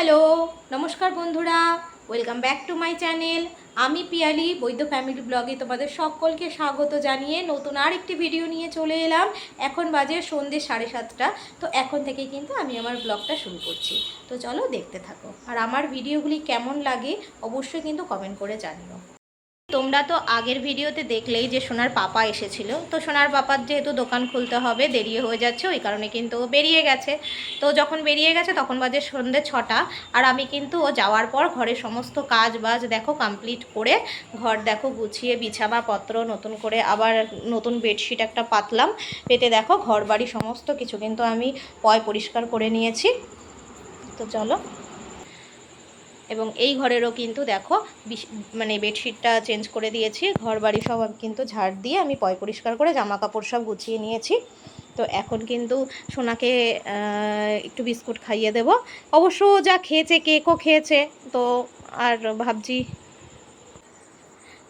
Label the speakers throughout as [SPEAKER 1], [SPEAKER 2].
[SPEAKER 1] Hello, নমস্কার বন্ধুরা, welcome back to my channel. আমি পিয়ালি বৈদ্য ফ্যামিলি ব্লগে তোমাদের সকলকে স্বাগত জানিয়ে নতুন আর একটি ভিডিও নিয়ে চলে এলাম। এখন বাজে সন্ধ্যে 7:30। তো এখন থেকেই কিন্তু আমি আমার ব্লগটা শুরু করছি। তো চলো দেখতে থাকো, আর আমার ভিডিওগুলি কেমন লাগে অবশ্যই কিন্তু কমেন্ট করে জানিও। তোমরা তো আগের ভিডিওতে দেখলেই যে সোনার পাপা এসেছিল। তো সোনার পাপার যেহেতু দোকান খুলতে হবে, দেরি হয়ে যাচ্ছে, ওই কারণে কিন্তু ও বেরিয়ে গেছে। তো যখন বেরিয়ে গেছে তখন বাজে সন্ধ্যে 6টা। আর আমি কিন্তু ও যাওয়ার পর ঘরের সমস্ত কাজ বাজ দেখো কমপ্লিট করে, ঘর দেখো গুছিয়ে বিছানাপত্র নতুন করে আবার নতুন বেডশিট একটা পাতলাম, পেতে দেখো ঘর বাড়ি সমস্ত কিছু কিন্তু আমি পরিষ্কার করে নিয়েছি। তো চলো, এবং এই ঘরেরও কিন্তু দেখো মানে বেডশিটটা চেঞ্জ করে দিয়েছি, ঘর বাড়ি সব কিন্তু ঝাড় দিয়ে আমি পরিষ্কার করে জামা কাপড় সব গুছিয়ে নিয়েছি। তো এখন কিন্তু সোনাকে একটু বিস্কুট খাইয়ে দেব। অবশ্য যা খেয়েছে, কেকও খেয়েছে, তো আর ভাবছি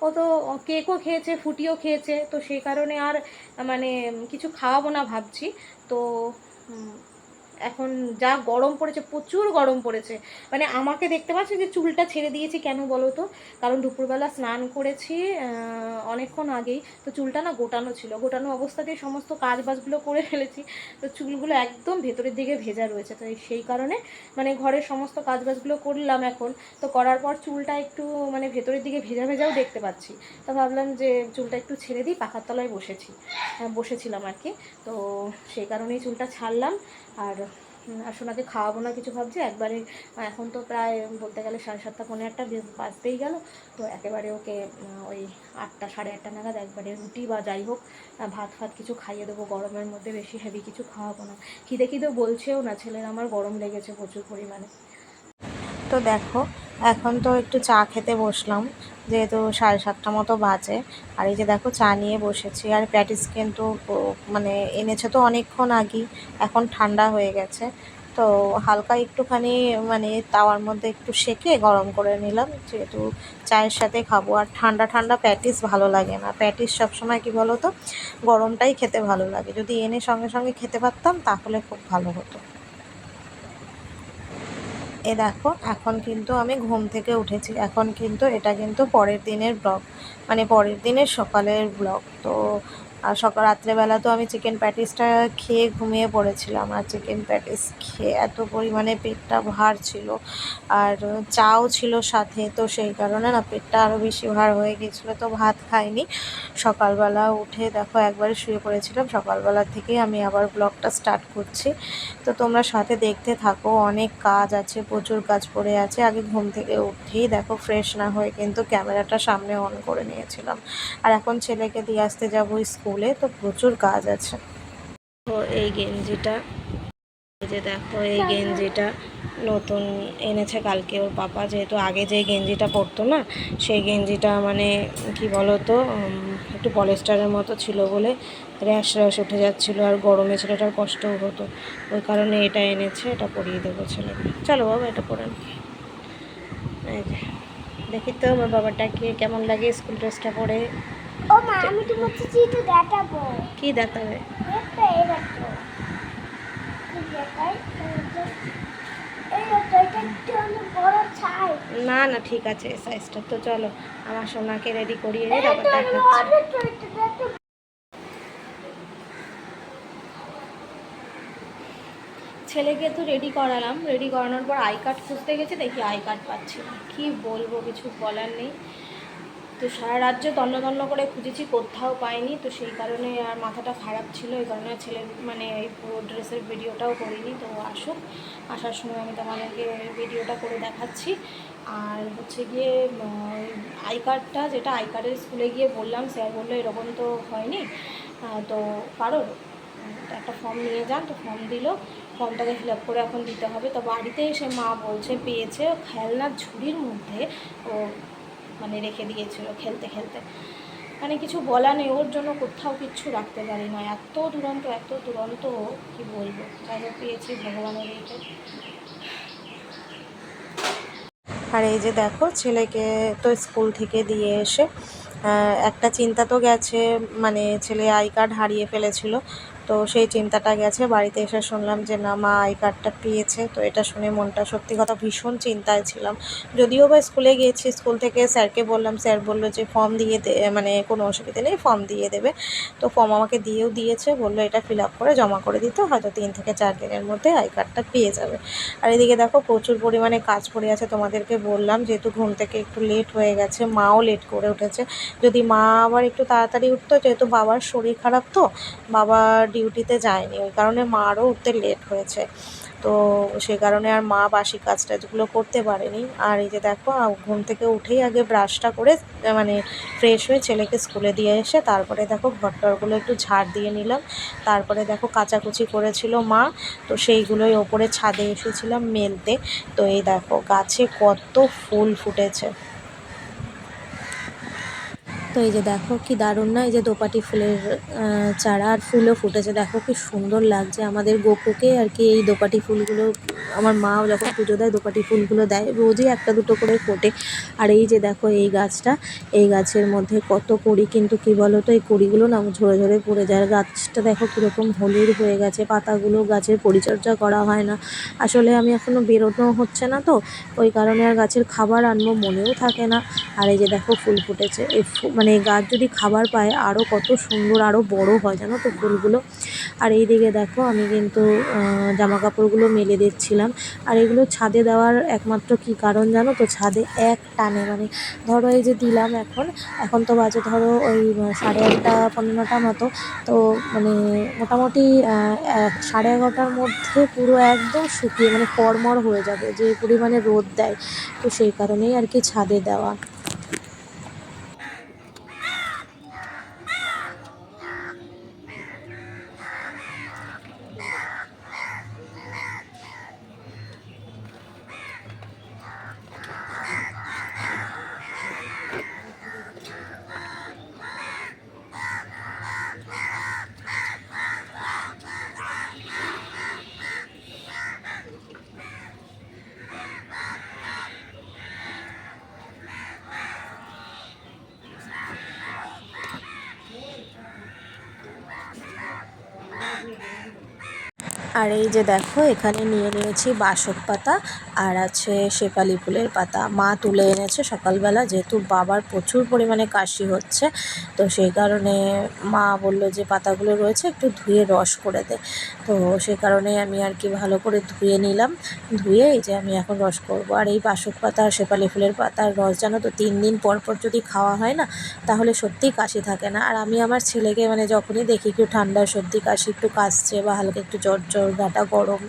[SPEAKER 1] ও তো কেকও খেয়েছে, ফুটিও খেয়েছে, তো সেই কারণে আর মানে কিছু খাওয়াবো না ভাবছি। তো এখন যা গরম পড়েছে, প্রচুর গরম পড়েছে। মানে আমাকে দেখতে পাচ্ছি যে চুলটা ছেড়ে দিয়েছি, কেন বলো তো? কারণ দুপুরবেলা স্নান করেছি অনেকক্ষণ আগেই, তো চুলটা না গোটানো ছিল, গোটানো অবস্থাতেই সমস্ত কাজ বাজগুলো করে ফেলেছি। তো চুলগুলো একদম ভেতরের দিকে ভেজা রয়েছে, তো সেই কারণে মানে ঘরের সমস্ত কাজ বাজগুলো করলাম এখন। তো করার পর চুলটা একটু মানে ভেতরের দিকে ভেজা ভেজাও দেখতে পাচ্ছি। তো ভাবলাম যে চুলটা একটু ছেড়ে দিই, পাখার তলায় বসেছিলাম আর কি। তো সেই কারণেই চুলটা ছাড়লাম। আর সোনাকে খাওয়াবো না কিছু ভাবছি একবারে। এখন তো প্রায় বলতে গেলে 7:30 পৌনে 8টা বাজতেই গেল। তো একেবারে ওকে ওই 8টা 8:30 নাগাদ একবারে রুটি বা যাই হোক ভাত ফাত কিছু খাইয়ে দেবো। গরমের মধ্যে বেশি হেভি কিছু খাওয়াবো না। খিদে বলছেও না, ছেলের আমার গরম লেগেছে প্রচুর পরিমাণে। তো দেখো, এখন তো একটু চা খেতে বসলাম, যেহেতু 7:30 মতো বাজে। আর এই যে দেখো চা নিয়ে বসেছি, আর প্যাটিস কিন্তু মানে এনেছে তো অনেকক্ষণ আগেই, এখন ঠান্ডা হয়ে গেছে। তো হালকা একটুখানি মানে তাওয়ার মধ্যে একটু সেঁকে গরম করে নিলাম, যেহেতু চায়ের সাথে খাবো। আর ঠান্ডা ঠান্ডা প্যাটিস ভালো লাগে না, প্যাটিস সবসময় কি বলো তো, গরমটাই খেতে ভালো লাগে। যদি এনে সঙ্গে সঙ্গে খেতে পারতাম তাহলে খুব ভালো হতো। এ দেখো, এখন কিন্তু আমি ঘুম থেকে উঠেছি, এখন কিন্তু এটা কিন্তু পরের দিনের ব্লগ, মানে পরের দিনের সকালের ব্লগ। তো আর রাত্রেবেলা তো আমি চিকেন প্যাটিসটা খেয়ে ঘুমিয়ে পড়েছিলাম, আর চিকেন প্যাটিস খেয়ে এত পরিমাণে পেটটা ভার ছিল, আর চাও ছিল সাথে, তো সেই কারণে না পেটটা আরও বেশি ভার হয়ে গিয়েছিলো, তো ভাত খাইনি। সকালবেলা উঠে দেখো একবারে শুয়ে পড়েছিলাম, সকালবেলা থেকেই আমি আবার ব্লগটা স্টার্ট করছি। তো তোমরা সাথে দেখতে থাকো, অনেক কাজ আছে, প্রচুর কাজ পড়ে আছে। আগে ঘুম থেকে উঠেই দেখো ফ্রেশ না হয়ে কিন্তু ক্যামেরাটা সামনে অন করে নিয়েছিলাম। আর এখন ছেলেকে দিয়ে আসতে যাবো স্কুলে, তো প্রচুর কাজ আছে। তো এই গেঞ্জিটা, এই যে দেখো এই গেঞ্জিটা নতুন এনেছে কালকে ওর পাপা, যেহেতু আগে যে গেঞ্জিটা পরতো না, সেই গেঞ্জিটা মানে কি বলো তো একটু পলিস্টারের মতো ছিল বলে র্যাশ উঠে যাচ্ছিলো, আর গরমে ছেলেটার কষ্টও হতো, ওই কারণে এটা এনেছে, এটা পরিয়ে দেবো ছেলেকে। চলো বাবা, এটা পরে এই যে দেখি তো আমার বাবাটাকে কেমন লাগে স্কুল ড্রেসটা পরে।
[SPEAKER 2] ও মা, আমি তোমাকে চিঠি দেখাবো।
[SPEAKER 1] কি দেখাবে?
[SPEAKER 2] এই দেখো, কি দেখাই? এই দেখো, এটা একটু অনেক বড় ছাই।
[SPEAKER 1] না না, ঠিক আছে সাইজটা। তো চলো আমার সোনাকে রেডি করিয়ে নিই, তারপর দেখাচ্ছি। ছেলেকে তো রেডি করালাম, রেডি করানোর পর আই কার্ড খুঁজতে গেছে, দেখি আই কার্ড পাচ্ছি না। কী বলবো, কিছু বলার নেই। তো সারা রাজ্য তন্ন করে খুঁজেছি, কোথাও পাইনি। তো সেই কারণে আর মাথাটা খারাপ ছিল, এই কারণে ছেলের মানে এই পুরো ড্রেসের ভিডিওটাও করিনি। তো আসুক, আসার সময় আমি তোমাদেরকে ভিডিওটা করে দেখাচ্ছি। আর হচ্ছে গিয়ে আই কার্ডটা, যেটা আই কার্ডের স্কুলে গিয়ে বললাম, স্যার বললো এরকম তো হয়নি, তো কারোর একটা ফর্ম নিয়ে যান। তো ফর্ম দিল, ফর্মটাকে ফিল আপ করে এখন দিতে হবে। তো বাড়িতে এসে মা বলছে পেয়েছে খেলনার ঝুড়ির মধ্যে, ও মানে রেখে দিয়েছিল খেলতে খেলতে। মানে কিছু বলা নেই, ওর জন্য কোথাও কিচ্ছু রাখতে পারি না, এত দুরন্ত কি বলবো। যাই হোক, পেয়েছি, ভগবানের এইটা। আর এই যে দেখো ছেলেকে তো স্কুল থেকে দিয়ে এসে একটা চিন্তা তো গেছে, মানে ছেলে আই কার্ড হারিয়ে ফেলেছিল, তো সেই চিন্তাটা গেছে। বাড়িতে এসে শুনলাম যে না, মা আই কার্ডটা পেয়েছে। তো এটা শুনে মনটা সত্যি কথা ভীষণ চিন্তায় ছিলাম। যদিও বা স্কুলে গিয়েছি, স্কুল থেকে স্যারকে বললাম, স্যার বললো যে ফর্ম দিয়ে মানে কোনো অসুবিধা নেই, ফর্ম দিয়ে দেবে। তো ফর্ম আমাকে দিয়েও দিয়েছে, বললো এটা ফিল আপ করে জমা করে দিতে, হয়তো 3 থেকে 4 দিনের মধ্যে আই কার্ডটা পেয়ে যাবে। আর এদিকে দেখো প্রচুর পরিমাণে কাজ পড়ে আছে, তোমাদেরকে বললাম যেহেতু ঘুম থেকে একটু লেট হয়ে গেছে, মাও লেট করে উঠেছে। যদি মা আবার একটু তাড়াতাড়ি উঠতো, যেহেতু বাবার শরীর খারাপ, তো বাবা ডিউটিতে যায়নি, ওই কারণে মারও উঠতে লেট হয়েছে। তো সে কারণে আর মা বাসি কাজ টাজগুলো করতে পারেনি। আর এই যে দেখো ঘুম থেকে উঠেই আগে ব্রাশটা করে মানে ফ্রেশ হয়ে ছেলেকে স্কুলে দিয়ে এসে তারপরে দেখো ঘরটরগুলো একটু ঝাড় দিয়ে নিলাম। তারপরে দেখো কাচাকুচি করেছিল মা, তো সেইগুলোই ওপরে ছাদে এসেছিলাম মেলতে। তো এই দেখো গাছে কত ফুল ফুটেছে। তো এই যে দেখো কি দারুণ না, এই যে দোপাটি ফুলের চারা আর ফুলও ফুটেছে, দেখো কি সুন্দর লাগছে। আমাদের গোপুকে আর কি এই দোপাটি ফুলগুলো, আমার মাও যখন পুজো দেয় দোপাটি ফুলগুলো দেয়, রোজই একটা দুটো করে ফোটে। আর এই যে দেখো এই গাছটা, এই গাছের মধ্যে কত কড়ি, কিন্তু কি বলো তো এই কড়িগুলো না ঝরে ঝরে পড়ে যায়। আর গাছটা দেখো কীরকম হলুদ হয়ে গেছে, পাতাগুলো, গাছের পরিচর্যা করা হয় না। আসলে আমি এখনও বেরোনো হচ্ছে না, তো ওই কারণে আর গাছের খাবার আনবো মনেও থাকে না। আর এই যে দেখো ফুল ফুটেছে, এই মানে গাছ যদি খাবার পায় আরও কত সুন্দর, আরও বড় হয় জানো তো ফুলগুলো। আর এই দিকে দেখো আমি কিন্তু জামা কাপড়গুলো মেলে দিচ্ছিলাম। আর এগুলো ছাদে দেওয়ার একমাত্র কি কারণ জানো তো, ছাদে এক টানে মানে ধরো এই যে দিলাম, এখন তো বাজে ধরো ওই 8:30 পৌনে 9টা মতো। তো মানে মোটামুটি 11:30টার মধ্যে পুরো একদম শুকিয়ে মানে কড়মড় হয়ে যাবে, যে পরিমাণে রোদ দেয়। তো সেই কারণেই আর কি ছাদে দেওয়া। আর এই যে দেখো এখানে নিয়ে নিয়েছি বাসক পাতা আর আছে শেফালি ফুলের পাতা, মা তুলে এনেছে সকালবেলা, যেহেতু বাবার প্রচুর পরিমাণে কাশি হচ্ছে। তো সেই কারণে মা বললো যে পাতাগুলো রয়েছে একটু ধুয়ে রস করে দে। তো সেই কারণে আমি আর কি ভালো করে ধুয়ে নিলাম, ধুয়ে এই যে আমি এখন রস করব। আর এই বাসক পাতা আর শেফালি ফুলের পাতার রস জানো তো 3 দিন পর পর যদি খাওয়া হয় না, তাহলে সত্যিই কাশি থাকে না। আর আমি আমার ছেলেকে মানে যখনই দেখি একটু ঠান্ডা সর্দি কাশি একটু কাশছে বা হালকা একটু জ্বর জ্বর, গাটা গরম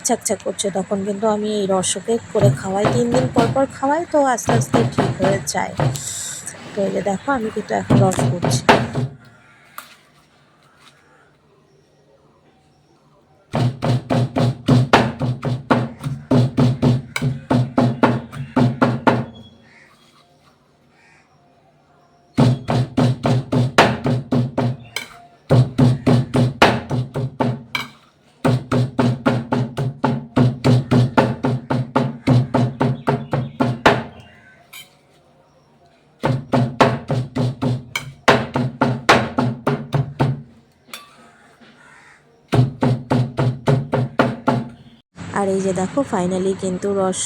[SPEAKER 1] ছ্যাঁক করছে, তখন কিন্তু আমি এই রসকে করে খাওয়াই, 3 দিন পর পর খাওয়াই, তো আস্তে আস্তে ঠিক হয়ে যায়। তো এই যে দেখো আমি কিন্তু এখন রস করছি। আর এই যে দেখো ফাইনালি কিন্তু রস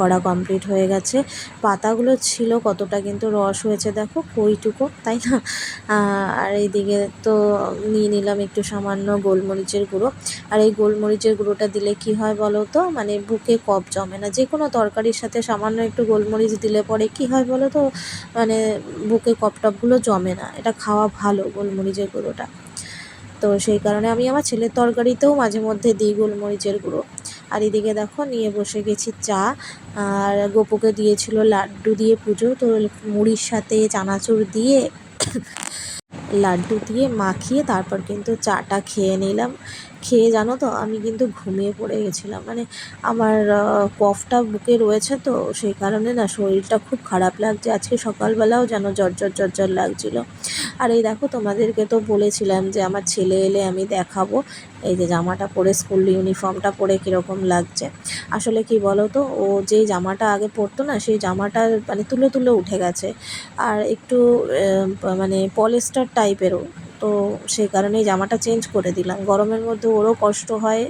[SPEAKER 1] করা কমপ্লিট হয়ে গেছে। পাতাগুলো ছিল কতটা, কিন্তু রস হয়েছে দেখো কইটুকু, তাই না? আর এইদিকে তো নিয়ে নিলাম একটু সামান্য গোলমরিচের গুঁড়ো। আর এই গোলমরিচের গুঁড়োটা দিলে কি হয় বলো তো, মানে বুকে কফ জমে না। যে কোনো তরকারির সাথে সামান্য একটু গোলমরিচ দিলে পরে কি হয় বলো তো, মানে বুকে কফ টফগুলো জমে না। এটা খাওয়া ভালো গোলমরিচের গুঁড়োটা। তো সেই কারণে আমি আমার ছেলের তরকারিতেও মাঝে মধ্যে দিই গোলমরিচের গুঁড়ো। আর এদিকে দেখো নিয়ে বসে গেছি চা। আর গোপুকে দিয়েছিল লাড্ডু দিয়ে পুজো, তো মুড়ির সাথে চানাচুর দিয়ে লাড্ডু দিয়ে মাখিয়ে তারপর কিন্তু চাটা খেয়ে নিলাম। খেয়ে জানো তো আমি কিন্তু ঘুমিয়ে পড়ে গেছিলাম, মানে আমার কফটা বুকে রয়েছে, তো সেই কারণে না শরীরটা খুব খারাপ লাগছে। আজকে সকালবেলাও যেন জ্বর লাগছিল। আর এই দেখো তোমাদেরকে তো বলেছিলাম যে আমার ছেলে এলে আমি দেখাবো। এই যে জামাটা পরে, স্কুল ইউনিফর্মটা পরে কীরকম লাগছে। আসলে কি বলো তো, ও যেই জামাটা আগে পরতো না, সেই জামাটা মানে তুলে তুলে উঠে গেছে। আর একটু মানে পলিস্টার টাইপেরও,
[SPEAKER 3] তো সেই কারণেই জামাটা চেঞ্জ করে দিলাম, গরমের মধ্যে ওরও কষ্ট হয়।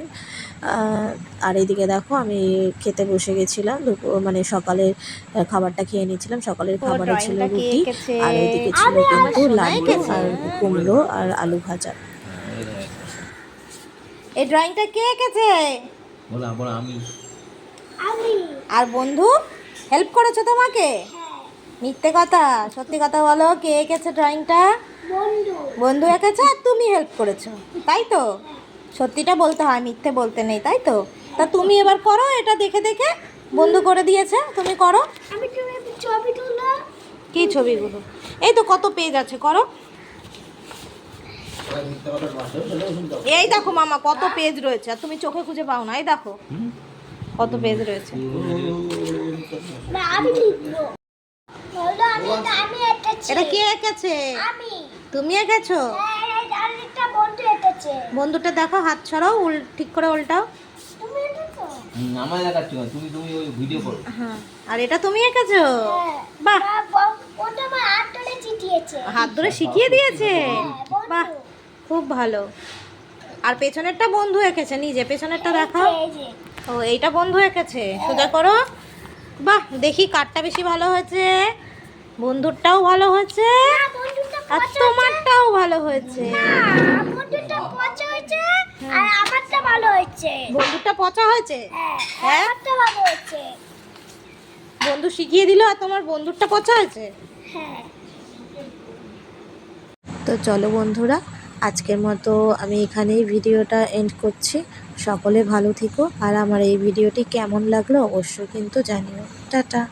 [SPEAKER 3] আর এইদিকে দেখো আমি খেতে বসে গেছিলাম, মানে সকালের খাবারটা খেয়ে নিয়েছিলাম। সকালের
[SPEAKER 1] ও
[SPEAKER 3] খাবারে ছিল
[SPEAKER 1] ড্রয়িংটা কে
[SPEAKER 3] রুটি,
[SPEAKER 1] এঁকেছে?
[SPEAKER 3] আর ওইদিকে ছিল
[SPEAKER 1] আমার
[SPEAKER 3] কিন্তু
[SPEAKER 1] সোনা
[SPEAKER 3] লাড্ডু
[SPEAKER 1] এঁকেছে।
[SPEAKER 3] আর কুমড়ো আর আলু ভাজা।
[SPEAKER 1] এই ড্রয়িংটা কে এঁকেছে?
[SPEAKER 2] আমি
[SPEAKER 1] আর বন্ধু হেল্প করেছে তোমাকে?
[SPEAKER 2] হ্যাঁ
[SPEAKER 1] মিথ্যে কথা, সত্যি কথা বলো, কে এঁকেছে ড্রয়িংটা?
[SPEAKER 2] বন্ধু।
[SPEAKER 1] বন্ধু এঁকেছে আর তুমি হেল্প করেছো, তাই তো? সত্যিটা বলতে হয়, মিথ্যে বলতে নেই, তাই তো? তা তুমি এবার করো, এটা দেখে দেখে বন্ধু করে দিয়েছে, তুমি করো।
[SPEAKER 2] আমি তুমি ছবি তুলো।
[SPEAKER 1] কি ছবিগুলো? এই তো কত পেজ আছে, করো। এই দেখো মামা কত পেজ রয়েছে, আর তুমি চোখে খুঁজে পাও না। এই দেখো কত পেজ রয়েছে।
[SPEAKER 2] না আমি লিখবো। বলো আমি এঁকেছি।
[SPEAKER 1] এটা কে এঁকেছে?
[SPEAKER 2] আমি।
[SPEAKER 1] তুমি এঁকেছো?
[SPEAKER 2] হ্যাঁ আর একটা বন্ধু এঁকেছে।
[SPEAKER 1] বন্ধুটা দেখো, হাত ছড়াও, ঠিক করে উল্টাও।
[SPEAKER 2] তুমি এঁকেছো?
[SPEAKER 4] আমায় দেখাচ্ছি না, তুমি ওই ভিডিও করো।
[SPEAKER 1] হ্যাঁ, আর এটা তুমি এঁকেছো?
[SPEAKER 2] হ্যাঁ।
[SPEAKER 1] বাহ,
[SPEAKER 2] ওটা আমার হাত ধরে চিটিয়েছে।
[SPEAKER 1] হাত ধরে শিখিয়ে দিয়েছে।
[SPEAKER 2] হ্যাঁ,
[SPEAKER 1] বাহ, খুব ভালো। আর পেছনেরটা বন্ধু এঁকেছে নিজে, পেছনেরটা দেখাও।
[SPEAKER 2] এই যে।
[SPEAKER 1] ও এইটা বন্ধু এঁকেছে, সোজা করো। বাহ, দেখি কারটা বেশি ভালো হয়েছে। বন্ধুরটাও ভালো হয়েছে
[SPEAKER 2] না, বন্ধুটা
[SPEAKER 1] আর
[SPEAKER 2] পচা
[SPEAKER 1] তোমারটাও ভালো হয়েছে।
[SPEAKER 2] না, বন্ধুটা পচা হয়েছে আর আমারটা ভালো হয়েছে।
[SPEAKER 1] বন্ধুরটা পচা হয়েছে?
[SPEAKER 2] হ্যাঁ
[SPEAKER 1] হ্যাঁ?
[SPEAKER 2] আমারটা ভালো হয়েছে।
[SPEAKER 1] বন্ধু শিখিয়ে দিল আর তোমার বন্ধুরটা পচা হয়েছে।
[SPEAKER 2] হ্যাঁ।
[SPEAKER 3] তো চলো বন্ধুরা, আজকের মতো আমি এখানেই ভিডিওটা এন্ড করছি। সকলে ভালো থেকো, আর আমার এই ভিডিওটি কেমন লাগলো অবশ্যই কিন্তু জানিও। টাটা।